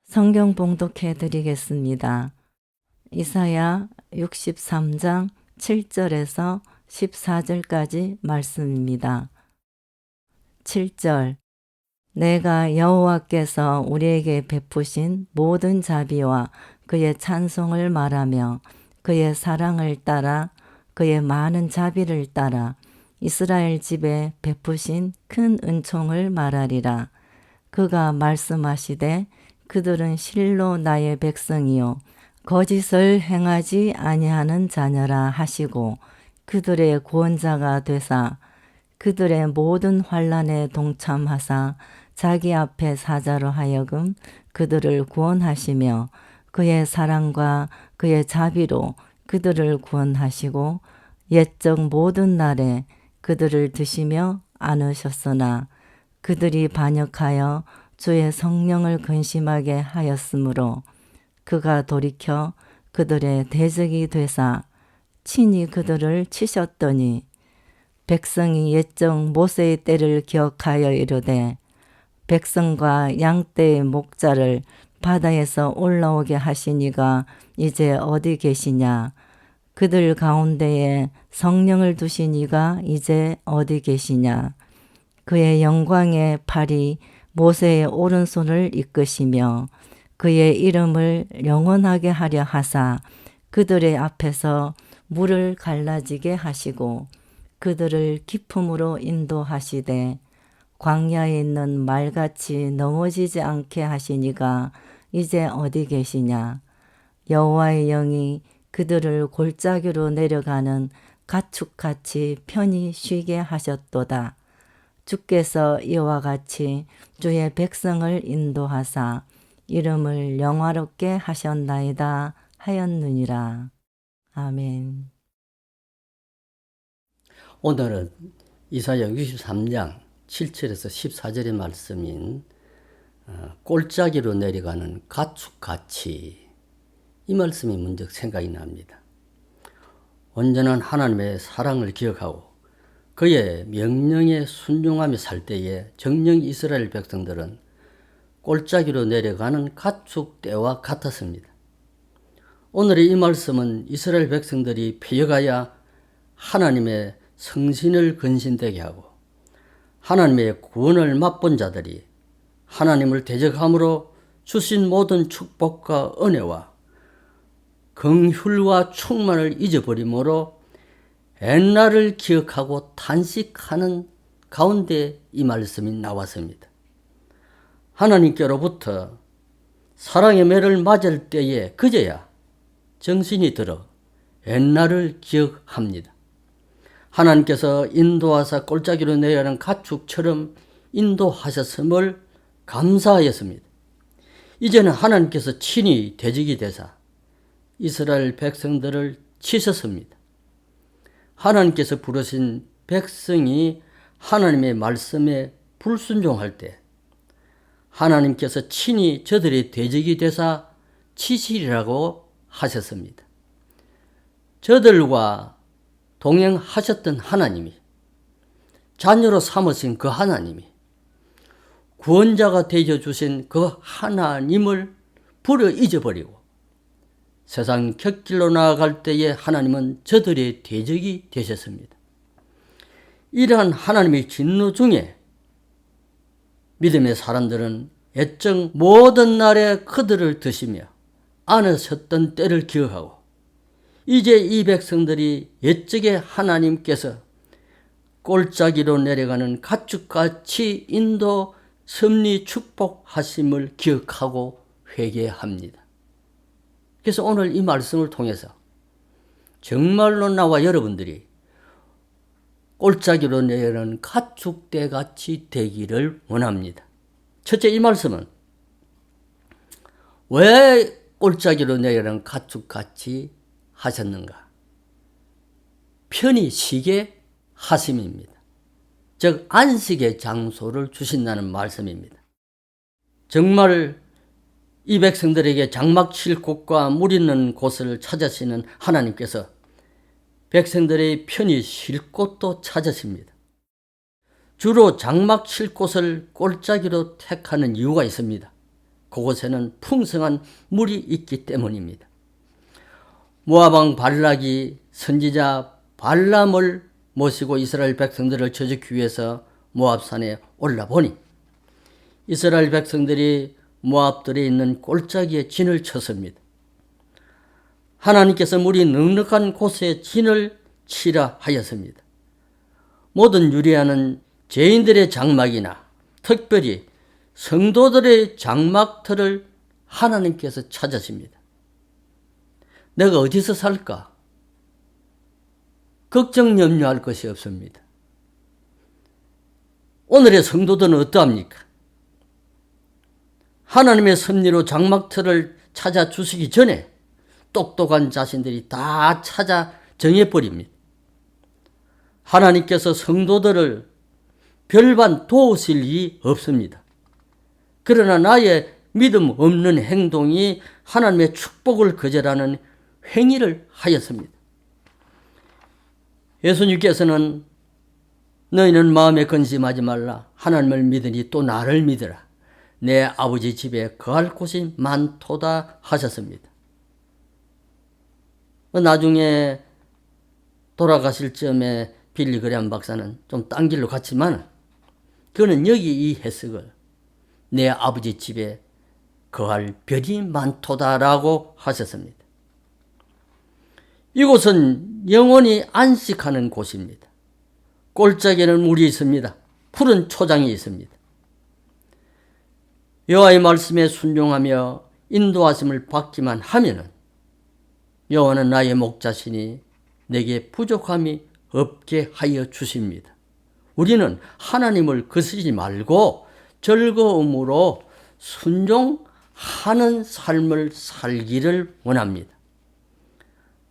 성경 봉독해 드리겠습니다. 이사야 63장 7절에서 14절까지 말씀입니다. 7절 내가 여호와께서 우리에게 베푸신 모든 자비와 그의 찬송을 말하며 그의 사랑을 따라 그의 많은 자비를 따라 이스라엘 집에 베푸신 큰 은총을 말하리라. 그가 말씀하시되 그들은 실로 나의 백성이요 거짓을 행하지 아니하는 자녀라 하시고 그들의 구원자가 되사 그들의 모든 환난에 동참하사 자기 앞에 사자로 하여금 그들을 구원하시며 그의 사랑과 그의 자비로 그들을 구원하시고 옛적 모든 날에 그들을 드시며 안으셨으나 그들이 반역하여 주의 성령을 근심하게 하였으므로 그가 돌이켜 그들의 대적이 되사 친히 그들을 치셨더니 백성이 옛적 모세의 때를 기억하여 이르되 백성과 양떼의 목자를 바다에서 올라오게 하시니가 이제 어디 계시냐? 그들 가운데에 성령을 두시니가 이제 어디 계시냐? 그의 영광의 팔이 모세의 오른손을 이끄시며 그의 이름을 영원하게 하려 하사 그들의 앞에서 물을 갈라지게 하시고 그들을 깊음으로 인도하시되 광야에 있는 말같이 넘어지지 않게 하시니가 이제 어디 계시냐. 여호와의 영이 그들을 골짜기로 내려가는 가축같이 편히 쉬게 하셨도다. 주께서 이와 같이 주의 백성을 인도하사 이름을 영화롭게 하셨나이다 하였느니라. 아멘. 오늘은 이사야 63장 7절에서 14절의 말씀인 골짜기로 내려가는 가축같이 이 말씀이 문득 생각이 납니다. 온전한 하나님의 사랑을 기억하고 그의 명령에 순종하며 살 때에 정령 이스라엘 백성들은 골짜기로 내려가는 가축떼와 같았습니다. 오늘의 이 말씀은 이스라엘 백성들이 피해가야 하나님의 성신을 근신되게 하고 하나님의 구원을 맛본 자들이 하나님을 대적함으로 주신 모든 축복과 은혜와 긍휼과 충만을 잊어버림으로 옛날을 기억하고 탄식하는 가운데 이 말씀이 나왔습니다. 하나님께로부터 사랑의 매를 맞을 때에 그제야 정신이 들어 옛날을 기억합니다. 하나님께서 인도하사 골짜기로 내려가는 가축처럼 인도하셨음을 감사하였습니다. 이제는 하나님께서 친히 대적이 되사 이스라엘 백성들을 치셨습니다. 하나님께서 부르신 백성이 하나님의 말씀에 불순종할 때 하나님께서 친히 저들의 대적이 되사 치시리라고 하셨습니다. 저들과 동행하셨던 하나님이 자녀로 삼으신 그 하나님이 구원자가 되어주신 그 하나님을 버려 잊어버리고 세상 곁길로 나아갈 때에 하나님은 저들의 대적이 되셨습니다. 이러한 하나님의 진노 중에 믿음의 사람들은 옛적 모든 날에 그들을 드시며 안으셨던 때를 기억하고 이제 이 백성들이 옛적에 하나님께서 골짜기로 내려가는 가축같이 인도 섭리 축복하심을 기억하고 회개합니다. 그래서 오늘 이 말씀을 통해서 정말로 나와 여러분들이 골짜기로 내려가는 가축떼같이 되기를 원합니다. 첫째, 이 말씀은 왜 골짜기로 내려가는 가축같이 하셨는가? 편히 쉬게 하심입니다. 즉 안식의 장소를 주신다는 말씀입니다. 정말 이 백성들에게 장막 칠 곳과 물 있는 곳을 찾으시는 하나님께서 백성들의 편히 쉴 곳도 찾으십니다. 주로 장막 칠 곳을 골짜기로 택하는 이유가 있습니다. 그곳에는 풍성한 물이 있기 때문입니다. 모압 왕 발락이 선지자 발람을 모시고 이스라엘 백성들을 저주하기 위해서 모압산에 올라보니 이스라엘 백성들이 모압들에 있는 골짜기에 진을 쳤습니다. 하나님께서 물이 넉넉한 곳에 진을 치라 하였습니다. 모든 유리아는 죄인들의 장막이나 특별히 성도들의 장막터를 하나님께서 찾으십니다. 내가 어디서 살까? 걱정 염려할 것이 없습니다. 오늘의 성도들은 어떠합니까? 하나님의 섭리로 장막터를 찾아 주시기 전에 똑똑한 자신들이 다 찾아 정해버립니다. 하나님께서 성도들을 별반 도우실 일이 없습니다. 그러나 나의 믿음 없는 행동이 하나님의 축복을 거절하는 행위를 하였습니다. 예수님께서는 너희는 마음에 근심하지 말라. 하나님을 믿으니 또 나를 믿으라. 내 아버지 집에 거할 곳이 많도다 하셨습니다. 나중에 돌아가실 즈음에 빌리 그레함 박사는 좀 딴 길로 갔지만 그는 여기 이 해석을 내 아버지 집에 거할 별이 많도다라고 하셨습니다. 이곳은 영원히 안식하는 곳입니다. 골짜기에는 물이 있습니다. 푸른 초장이 있습니다. 여호와의 말씀에 순종하며 인도하심을 받기만 하면은 여호와는 나의 목자시니 내게 부족함이 없게 하여 주십니다. 우리는 하나님을 거스르지 말고 즐거움으로 순종하는 삶을 살기를 원합니다.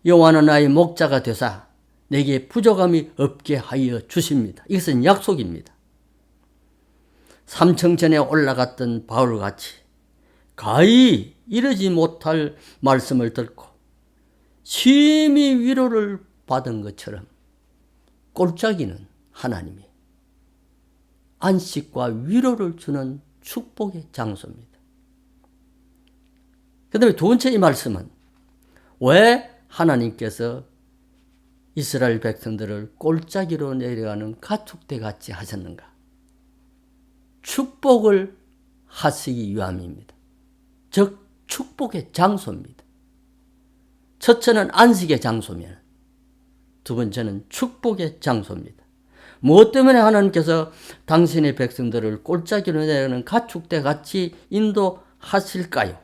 여호와는 나의 목자가 되사 내게 부족함이 없게 하여 주십니다. 이것은 약속입니다. 삼층전에 올라갔던 바울같이 가히 이르지 못할 말씀을 듣고 심히 위로를 받은 것처럼 골짜기는 하나님이 안식과 위로를 주는 축복의 장소입니다. 그 다음에 두 번째 이 말씀은 왜 하나님께서 이스라엘 백성들을 골짜기로 내려가는 가축대 같이 하셨는가? 축복을 하시기 위함입니다. 즉 축복의 장소입니다. 첫째는 안식의 장소면 두 번째는 축복의 장소입니다. 무엇 때문에 하나님께서 당신의 백성들을 골짜기로 내려가는 가축대 같이 인도하실까요?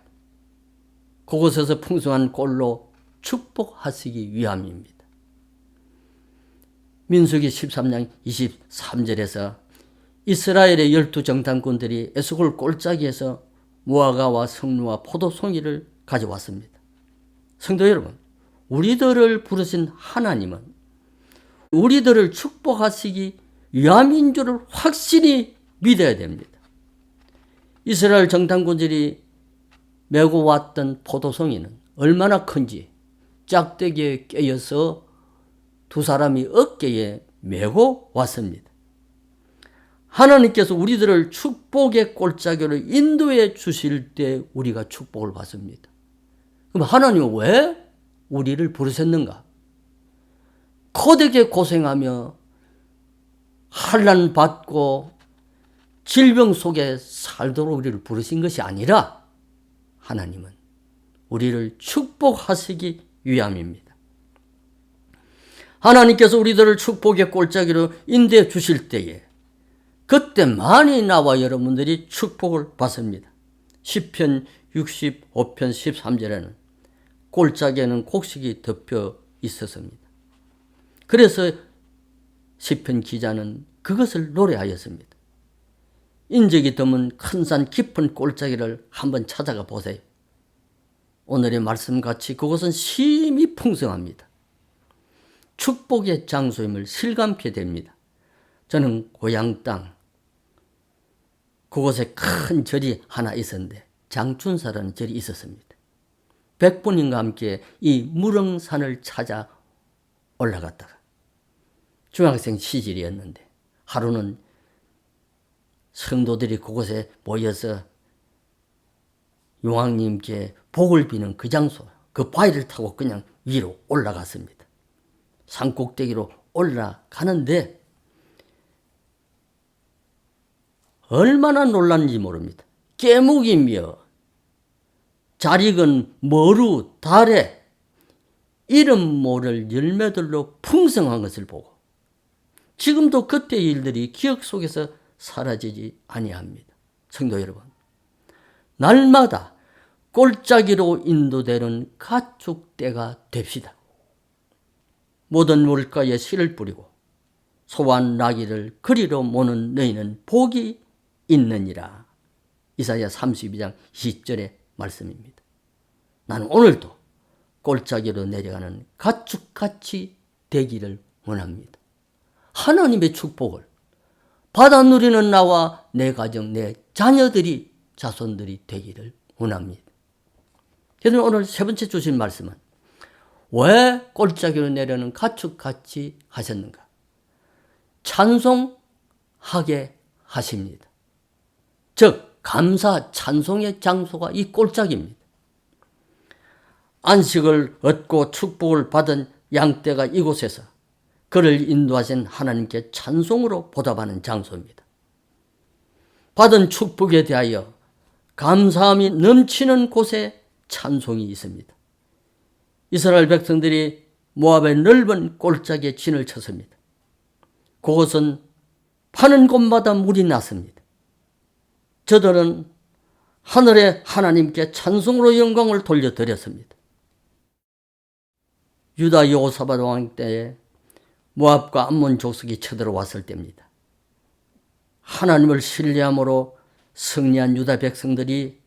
그곳에서 풍성한 꼴로 축복하시기 위함입니다. 민수기 13장 23절에서 이스라엘의 12정탐꾼들이 에스골 골짜기에서 무화과와 석류와 포도송이를 가져왔습니다. 성도 여러분, 우리들을 부르신 하나님은 우리들을 축복하시기 위함인 줄을 확실히 믿어야 됩니다. 이스라엘 정탐꾼들이 메고 왔던 포도송이는 얼마나 큰지 짝대기에 깨어서 두 사람이 어깨에 메고 왔습니다. 하나님께서 우리들을 축복의 골짜기로 인도해 주실 때 우리가 축복을 받습니다. 그럼 하나님은 왜 우리를 부르셨는가? 거되게 고생하며 환난 받고 질병 속에 살도록 우리를 부르신 것이 아니라 하나님은 우리를 축복하시기 위함입니다. 하나님께서 우리들을 축복의 골짜기로 인도해 주실 때에 그때만이 나와 여러분들이 축복을 받습니다. 시편 65편 13절에는 골짜기에는 곡식이 덮여 있었습니다. 그래서 시편 기자는 그것을 노래하였습니다. 인적이 드문 큰 산 깊은 골짜기를 한번 찾아가 보세요. 오늘의 말씀같이 그곳은 심히 풍성합니다. 축복의 장소임을 실감케 됩니다. 저는 고향 땅 그곳에 큰 절이 하나 있었는데 장춘사라는 절이 있었습니다. 백부님과 함께 이 무릉산을 찾아 올라갔다가 중학생 시절이었는데 하루는 성도들이 그곳에 모여서 용왕님께 복을 비는 그 장소, 그 바위를 타고 그냥 위로 올라갔습니다. 산꼭대기로 올라가는데 얼마나 놀랐는지 모릅니다. 깨묵이며 잘 익은 머루, 달에 이름 모를 열매들로 풍성한 것을 보고 지금도 그때의 일들이 기억 속에서 사라지지 아니합니다. 성도 여러분, 날마다 골짜기로 인도되는 가축대가 됩시다. 모든 물가에 씨를 뿌리고 소한 나귀를 그리로 모는 너희는 복이 있느니라. 이사야 32장 20절의 말씀입니다. 나는 오늘도 골짜기로 내려가는 가축같이 되기를 원합니다. 하나님의 축복을 받아 누리는 나와 내 가정, 내 자녀들이, 자손들이 되기를 원합니다. 그래서 오늘 세 번째 주신 말씀은 왜 골짜기로 내려는 가축같이 하셨는가? 찬송하게 하십니다. 즉 감사 찬송의 장소가 이 골짜기입니다. 안식을 얻고 축복을 받은 양떼가 이곳에서 그를 인도하신 하나님께 찬송으로 보답하는 장소입니다. 받은 축복에 대하여 감사함이 넘치는 곳에 찬송이 있습니다. 이스라엘 백성들이 모압의 넓은 골짜기에 진을 쳤습니다. 그곳은 파는 곳마다 물이 났습니다. 저들은 하늘의 하나님께 찬송으로 영광을 돌려드렸습니다. 유다 여호사밧 왕 때에 모압과 암몬 족속이 쳐들어왔을 때입니다. 하나님을 신뢰함으로 승리한 유다 백성들이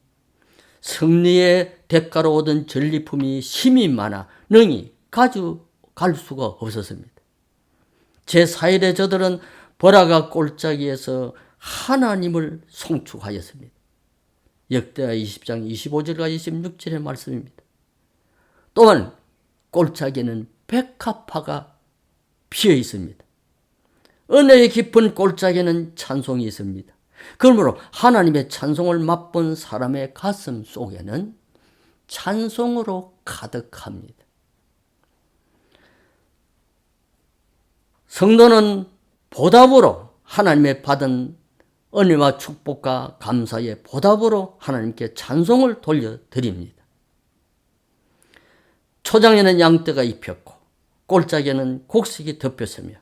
승리의 대가로 얻은 전리품이 힘이 많아 능히 가져갈 수가 없었습니다. 제4일에 저들은 버라가 골짜기에서 하나님을 송축하였습니다. 역대하 20장 25절과 26절의 말씀입니다. 또한 골짜기에는 백합화가 피어 있습니다. 은혜의 깊은 골짜기에는 찬송이 있습니다. 그러므로 하나님의 찬송을 맛본 사람의 가슴 속에는 찬송으로 가득합니다. 성도는 보답으로 하나님의 받은 은혜와 축복과 감사의 보답으로 하나님께 찬송을 돌려드립니다. 초장에는 양떼가 입혔고 골짜기에는 곡식이 덮였으며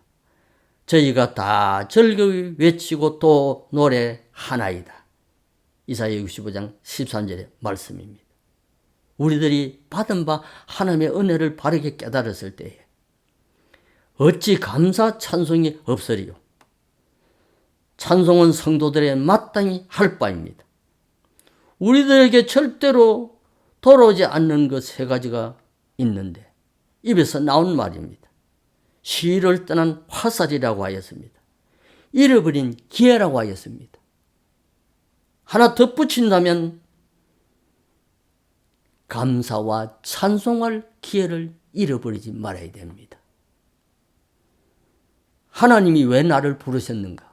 저희가 다 즐거이 외치고 또 노래하나이다. 이사야 65장 13절의 말씀입니다. 우리들이 받은 바 하나님의 은혜를 바르게 깨달았을 때에 어찌 감사 찬송이 없으리요. 찬송은 성도들의 마땅히 할 바입니다. 우리들에게 절대로 돌아오지 않는 것 세 가지가 있는데 입에서 나온 말입니다. 시를 떠난 화살이라고 하였습니다. 잃어버린 기회라고 하였습니다. 하나 덧붙인다면 감사와 찬송할 기회를 잃어버리지 말아야 됩니다. 하나님이 왜 나를 부르셨는가?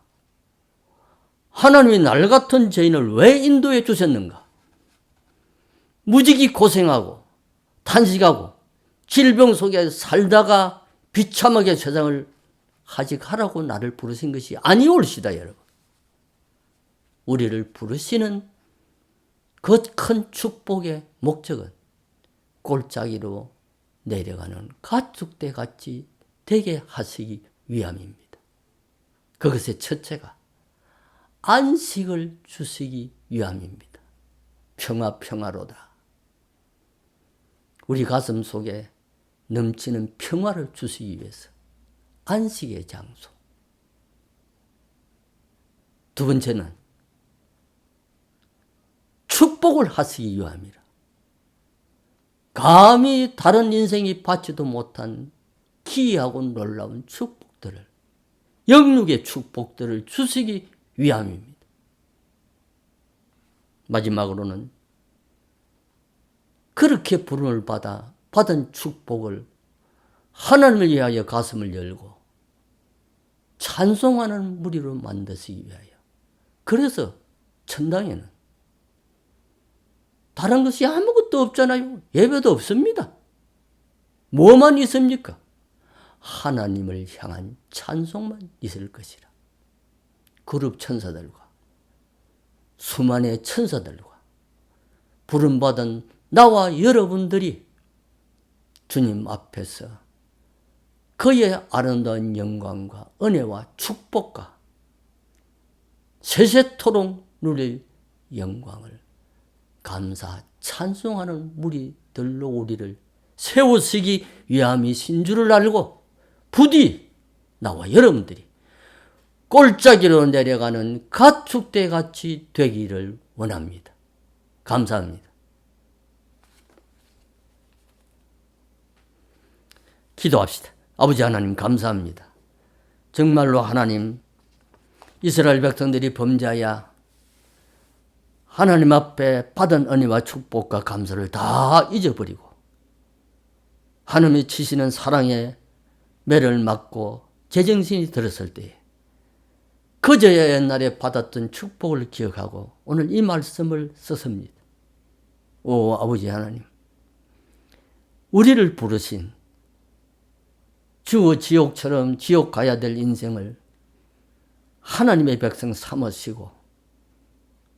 하나님이 날 같은 죄인을 왜 인도해 주셨는가? 무지기 고생하고 탄식하고 질병 속에 살다가 비참하게 세상을 하직하라고 나를 부르신 것이 아니올시다, 여러분. 우리를 부르시는 그 큰 축복의 목적은 골짜기로 내려가는 가축대 같이 되게 하시기 위함입니다. 그것의 첫째가 안식을 주시기 위함입니다. 평화로다. 우리 가슴 속에 넘치는 평화를 주시기 위해서 안식의 장소. 두 번째는 축복을 하시기 위함이라. 감히 다른 인생이 받지도 못한 기이하고 놀라운 축복들을, 영육의 축복들을 주시기 위함입니다. 마지막으로는 그렇게 부름을 받은 축복을 하나님을 위하여 가슴을 열고 찬송하는 무리로 만드시기 위하여. 그래서 천당에는 다른 것이 아무것도 없잖아요. 예배도 없습니다. 뭐만 있습니까? 하나님을 향한 찬송만 있을 것이라. 그룹 천사들과 수만의 천사들과 부름받은 나와 여러분들이 주님 앞에서 그의 아름다운 영광과 은혜와 축복과 세세토록 누릴 영광을 감사 찬송하는 무리들로 우리를 세우시기 위함이신 줄을 알고 부디 나와 여러분들이 골짜기로 내려가는 가축대 같이 되기를 원합니다. 감사합니다. 기도합시다. 아버지 하나님 감사합니다. 정말로 하나님, 이스라엘 백성들이 범죄하여 하나님 앞에 받은 은혜와 축복과 감사를 다 잊어버리고 하나님이 치시는 사랑의 매를 맞고 제정신이 들었을 때에 그저야 옛날에 받았던 축복을 기억하고 오늘 이 말씀을 썼습니다. 오 아버지 하나님, 우리를 부르신 주 지옥처럼 지옥 가야 될 인생을 하나님의 백성 삼으시고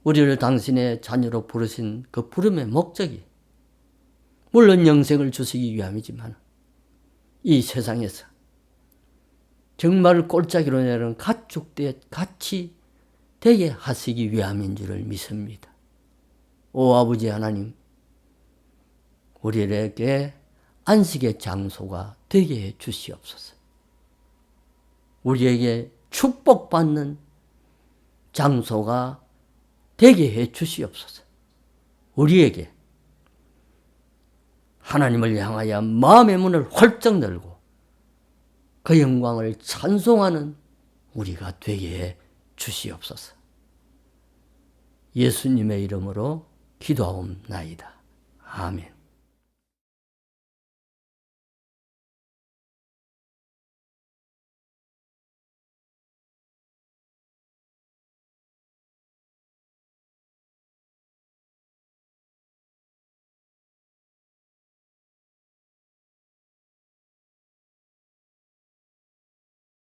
우리를 당신의 자녀로 부르신 그 부름의 목적이 물론 영생을 주시기 위함이지만 이 세상에서 정말 골짜기로 내려온 가축대 같이 되게 하시기 위함인 줄을 믿습니다. 오 아버지 하나님, 우리에게 안식의 장소가 되게 해 주시옵소서. 우리에게 축복받는 장소가 되게 해 주시옵소서. 우리에게 하나님을 향하여 마음의 문을 활짝 열고 그 영광을 찬송하는 우리가 되게 해 주시옵소서. 예수님의 이름으로 기도하옵나이다. 아멘.